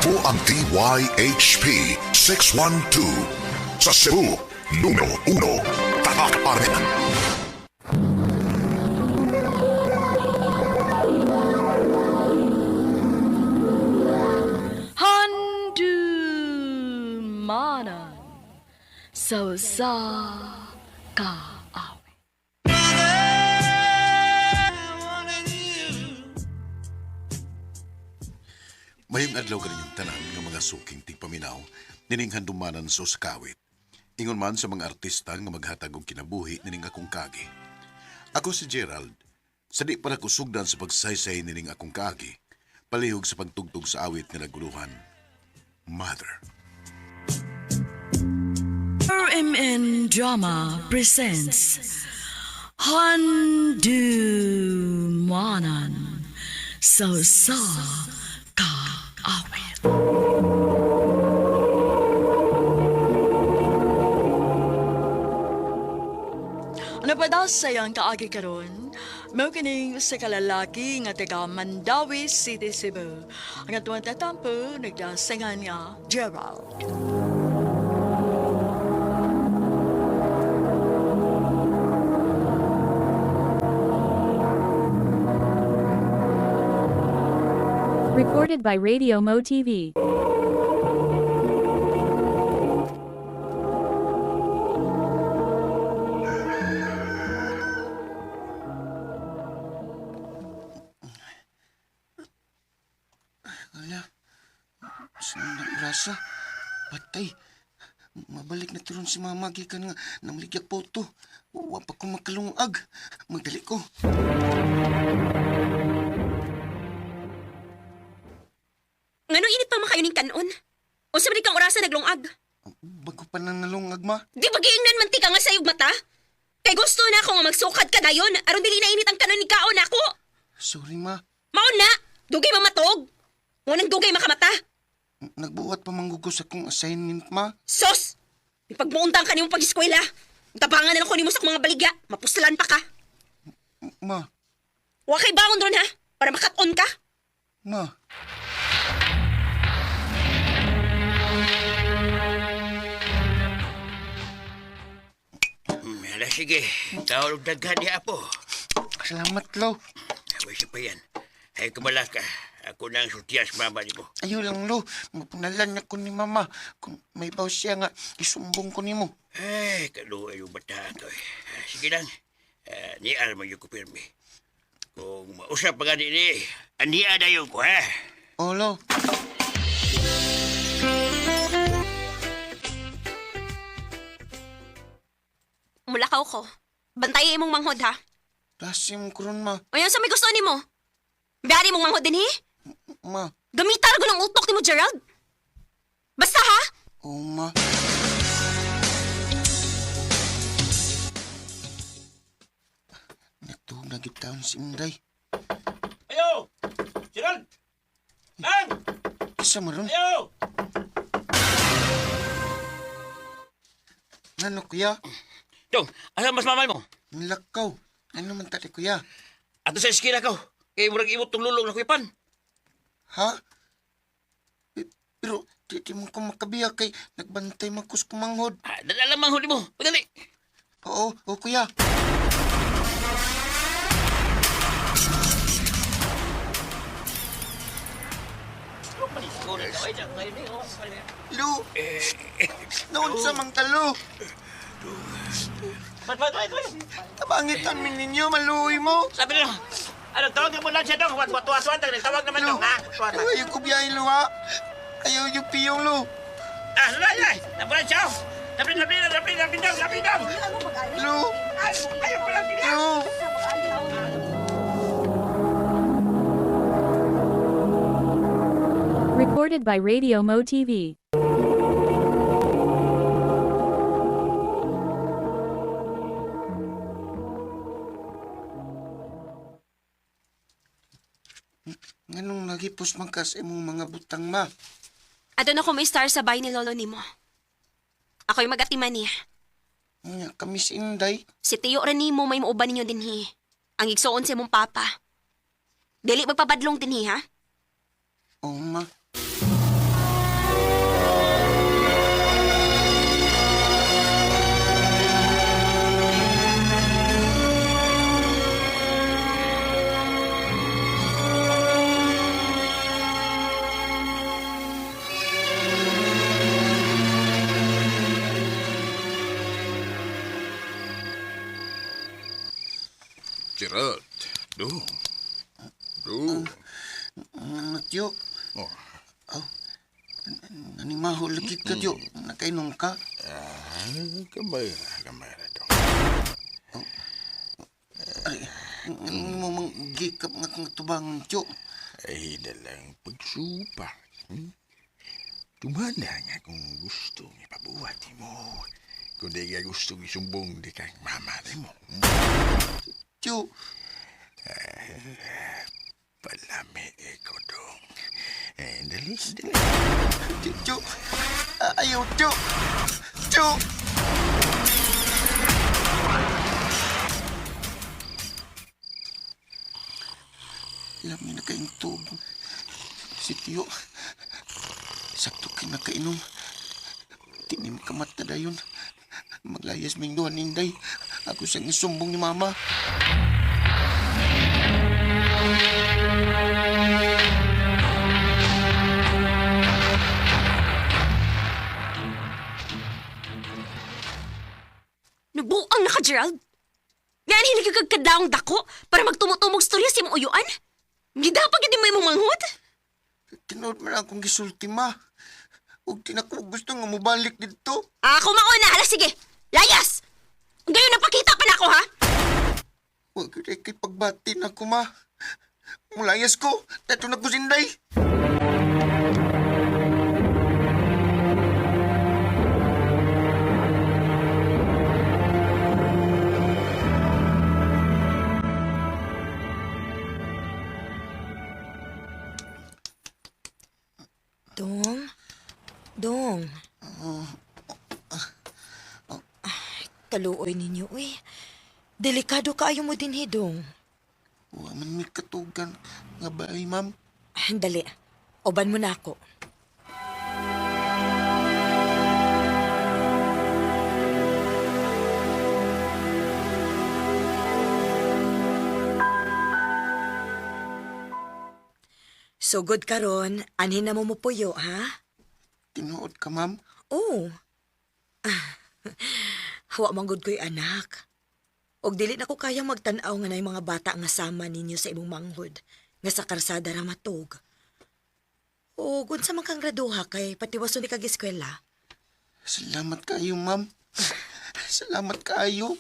Ito ang DYHP 612 sa Cebu, numero 1, Tatak Arena. Handumanan sa kaawi. Mayong adlaw kaninyong tanan nga mga suking tigpaminaw, nining handumanan sa kawit. Ingon man sa mga artista nga maghatag og kinabuhi nining akong kagi. Ako si Gerald, sa di para kusugdan sa pagsaysay nining akong kagi, palihog sa pagtugtog sa awit nga naguluhan, Mother. RMN Drama presents Handumanan sa kaawit. Ano pa daw sayang kaagi karon? Mao kining sa kalalaki nga taga Mandawi City, Cebu. Ang atuang tatampo nagdasingan nga Gerald. Recorded by Radio Mo TV. Ala, sinang rasa, patay. Mabalik na tiron si mama gikan nga namligyak po to. Wa pa ko makalungag. Magdali ko. Ngano init pa makayon ning kanon? Unsa man kang orasan naglungag? Bago pa nang nalungag, ma. Di ba giingnan man ti ka nga sayog mata? Kay gusto na ako nga magsukad ka dayon aron dili na init ang kanon ni kaon ako. Sorry, ma. Mao na, dugay mamatog. Ngunang dugay makamata. Nagbuhat pa manggugos akong assignment, ma. Sos! Ipagmuuntang ka nimong pag-eskwela. Tabangan na lang ko nimo sa mga baligya. Mapuslan pa ka. Ma. Wa kay bangon ron ha, para makat-on ka. Ma. Hala, sige. Tawag daghan ni Apo. Salamat, lo. Away siya pa yan. Ay, kumala ka. Ako na ang sultiyas mama ni mo. Ayaw lang, lo. Mapunalan niya ko ni mama. Kung may baw siya nga, isumbong ko ni mo. Ay, kaluay yung bata ko. Sige lang. Nial mo yung kupirmi. Kung mausap pa gani ni, aniya na yung ko, ha? O, lo. Mulakaw ko. Bantayan imong manghod ha. Lasim ko ron, ma. O yan sa may gusto nimo. Biyari mong manghod din he. Ma. Gamitan ko ng utok ni mo, Gerald. Basta ha? O, ma. Natug na gitaon si Inday. Ayo! Gerald! Ang! Isa mo ron. Ayo! Ano, kuya? Dong, asa mas mamay mo? Nilakaw. Ano man tali, kuya? Ato sa eskina ko. Kaya murag imot tong lulong na kuipan. Ha? Pero, di mo ko makabiya kay nagbantay magkus kumanghod. Dala mang huli mo. Padali. Oo, kuya. Lu! Noon sa mang talo. Tabangitan min ninyo, maluwi mo. Sabi nila, ano, tawag mo lang siya dong. Tuwa-tuwa, tawag naman Lu! dong, ha? Tuwa-tuwa. Ayaw ko biyahin, Lu, ha? Ayaw yung piyong, Lu. Lalay! Nabulan siya! Lapin dong! Lu! Ayaw pala pinag! Lu! Recorded by Radio Mo TV. Nganong nagipos man kas imong mga butang, ma? Adon ako may star sa bahay ni lolo nimo. Ako'y mag-atiman niya. Nga kami si Inday. Si Tiyo rin nimo may mauban ninyo dinhi. Ang igsoon sa imong papa. Dili magpapadlong dinhi ha? Oo, ma. Gerald. Dong. Dong. Tiyo, Oh. nanimaho lagi ka, tiyo. Nakainom ka. Kamay na dong. Ano mo mang gikap nga kang tubangan, tiyo. Ay, nalang pagsupa. Tumana nga kung gusto ipabuhat mo. Kung di ka gusto isumbong di kang mama mo. Tiyo, Palami ko dong. Dali. tiyo. Ayaw, tiyo. Tiyo. Lami na kayong tubo. Si Tiyo, sakto kayo nakainom. Tinim kamat na dayon. Maglayas ming duhan ninday. Ako siyang isumbong ni Mama. Nabuang na ka, Gerald. Yan, hindi ka kagkadaong dako para magtumutumog storya si mong uyuan? Hindi dapat hindi mo imong manghod? Tinood man akong gisulti, Ma. Huwag tinako gusto nga mabalik dito. Ako mauna, hala sige. Layas! Ngayon napakita pa na ako, ha? Huwag kay pagbati na ko, Ma. Mulayas ko. Tato na ko sinday. Dong. Kaluoy ninyo, uy. Delikado kaayo mo din, Dong. Huwag man may katugan. Nga ba, Ma'am? Dali. Oban mo na ako. Sugod karon, anhin na mo puyo, ha? Tinuod ka, Ma'am? Oo. Hawa manggod ko'y anak. Og dili na ko kayang magtanaw nga na yung mga bata nga sama ninyo sa imong manghod nga sa karsada ra matog. O unsa man kang graduha kay patiwaso ni kag eskwela. Salamat kayo, Ma'am. Salamat kayo.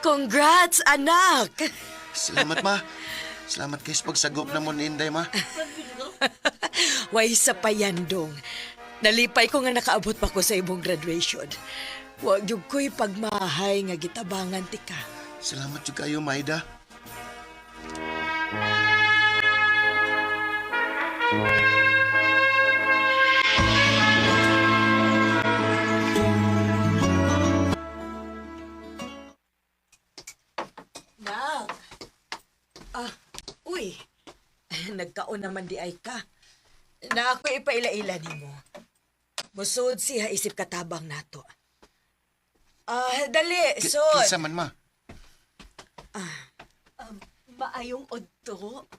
Congrats, anak! Salamat, Ma. Salamat kayo sa pagsagop na mo ni Inday, Ma. Way sa payandong. Nalipay ko nga nakaabot pa ko sa imong graduation. Huwag yung ko'y pagmahay nga gitabangan ti ka. Salamat juga kayo, Maida. Nak! Uy! Nagkaon naman di ay ka. Na ako ipaila-ila ni mo. Musod siya isip katabang nato. Dali, sod! Kinsa man, Ma? Maayong odto.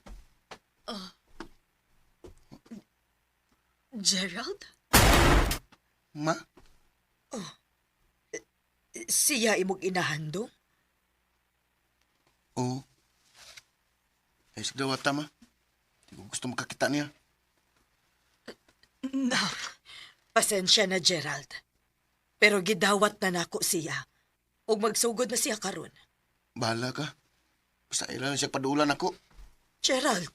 Gerald? Ma? Siya imog inahandong? Oo. Ay, sige daw, Ma. Di ko gusto makakita niya. Nak, pasensya na, Gerald. Pero gidawat na nako siya. Ug magsugod na siya karon. Bahala ka. Basta ilan siya padulan ako. Gerald.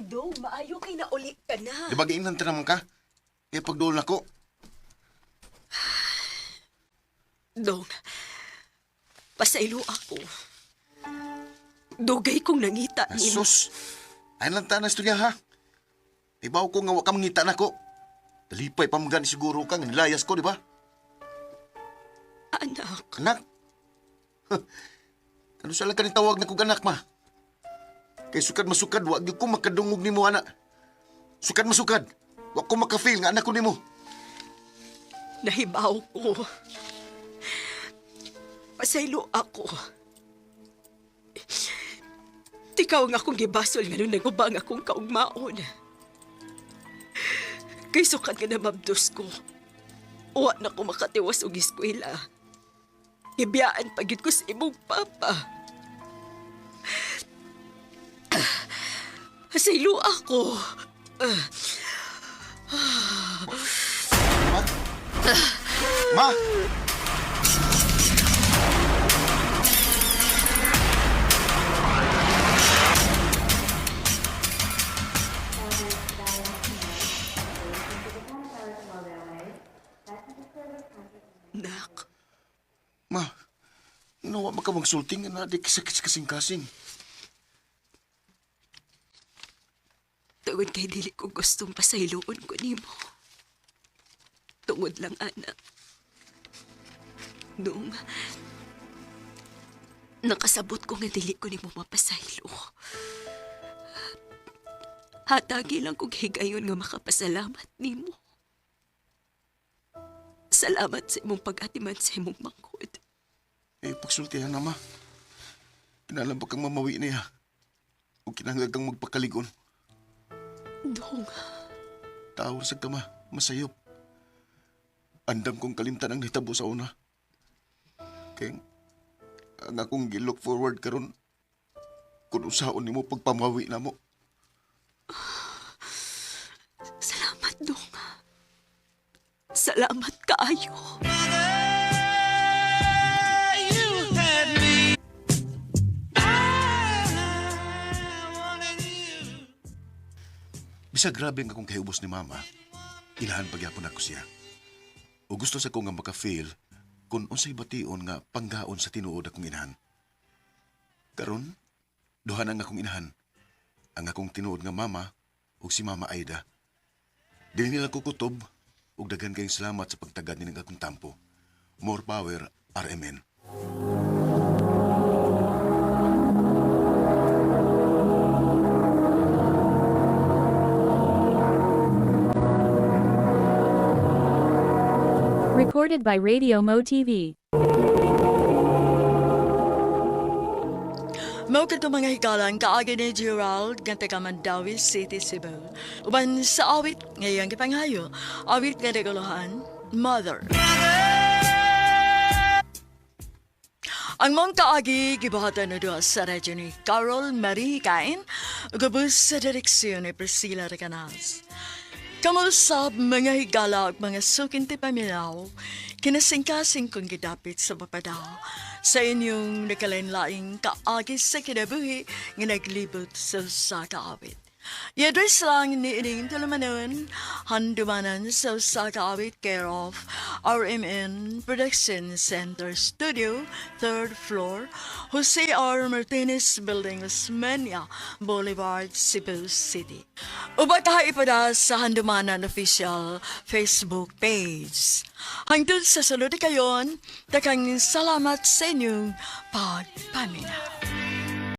Dong, maayo kay na uli ka na. Di ba giingnan naman ka? Kaya pagdulan ako. Dong, Pasaylo ako. Dugay kong nangita ni mo. Sus! Ay lang ta na istorya ha. Ibaw ko nga wa ka mangita na ko. Dalipay pamgan siguro ka nga nilayas ko, di ba? Anak, Anak? Ano sa lang ka ni tawag na kong anak, ma? Kay sukad masukad, wag ko makadungog ni mo, anak. Sukad masukad. Wag ko makafeel nga anak ko ni mo. nahibaw ko. Pasaylo ako. Tikaw nga akong gibasol nga nung nagubang akong kaugmaon. Kay sukat nga na mabdos ko. Uwa na ko makatiwas og eskwela. Ibiyaan pagid ko sa imong papa. Pasaylo ako. Ma! Nak, Ma, nawa ka magsulting na di kisakit kasing-kasing. tungod kay dili ko gustong pasayloon ko nimo. Tungod lang, anak. Nung nakasabot ko nga dili ko nimo mapasaylo. Hatagi lang kong higayon nga makapasalamat nimo. Salamat sa imong pag-atiman sa imong manghod. Eh, pagsultihan na, ma. Kinalam pa kang mamawi niya. O kinahanglan kang magpakaligon. Dong, Tawar sa kama, masayop. Andam kong kalimtan ang nitabo sa una. Kaya ang akong gilook forward karon kung usaon nimo pagpamawi na mo. salamat, Dong. Salamat kaayo. Bisa grabe nga kung kahubos ni mama, ilahan pagyapon ako siya. O gusto sa ko nga maka-feel kung unsay bation nga panggaon sa tinuod akong inahan. Karon, duha na nga akong inahan. Ang akong tinuod nga mama ug si Mama Aida. Dili nila kukutob ug daghan kayong salamat sa pagtagad ni akong tampo. More power, RMN. Recorded by Radio Mo TV. Mao kadto mga hikalang kaagi ni Gerald nga taga Mandawi City, Cebu. Uban sa awit ngayong gipanghayo, awit nga regulahan, Mother. Ang mong kaagi gibuhatan na doon sa radyo ni Carol Marie Hikain, gabos sa direksyon ni Priscilla Recanas. Kamusab mga higala at mga sukinti paminaw, kinasingkasing kong gidapit sa papadaw sa inyong nakalain-laing kaagi sa kinabuhi nga naglibot sa kaawit. I-address lang ni ining tulumanon, handumanan sa kaawit care of RMN Production Center Studio, 3rd floor, Jose R. Martinez Building, Osmeña, Boulevard, Cebu City. Ubata ipada sa handumanan official Facebook page. Hangtod sa sulod kayon, takang salamat sa inyong pagpaminaw.